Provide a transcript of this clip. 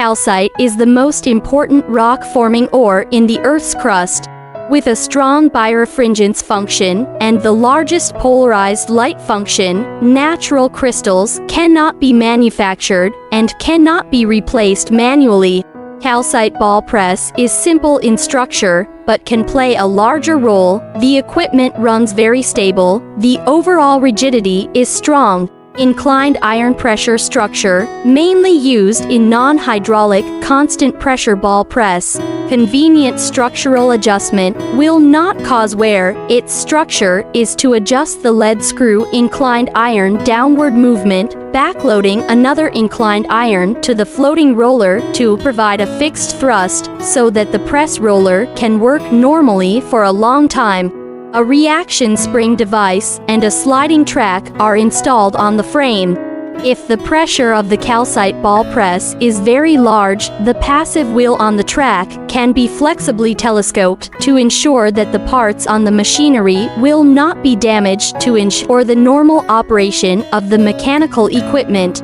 Calcite is the most important rock-forming ore in the Earth's crust. With a strong birefringence function and the largest polarized light function, natural crystals cannot be manufactured and cannot be replaced manually. Calcite ball press is simple in structure, but can play a larger role. The equipment runs very stable. The overall rigidity is strong. Inclined iron pressure structure, mainly used in non-hydraulic, constant pressure ball press. Convenient structural adjustment will not cause wear. Its structure is to adjust the lead screw inclined iron downward movement, backloading another inclined iron to the floating roller to provide a fixed thrust so that the press roller can work normally for a long time. A reaction spring device and a sliding track are installed on the frame. If the pressure of the calcite ball press is very large, the passive wheel on the track can be flexibly telescoped to ensure that the parts on the machinery will not be damaged to ensure the normal operation of the mechanical equipment.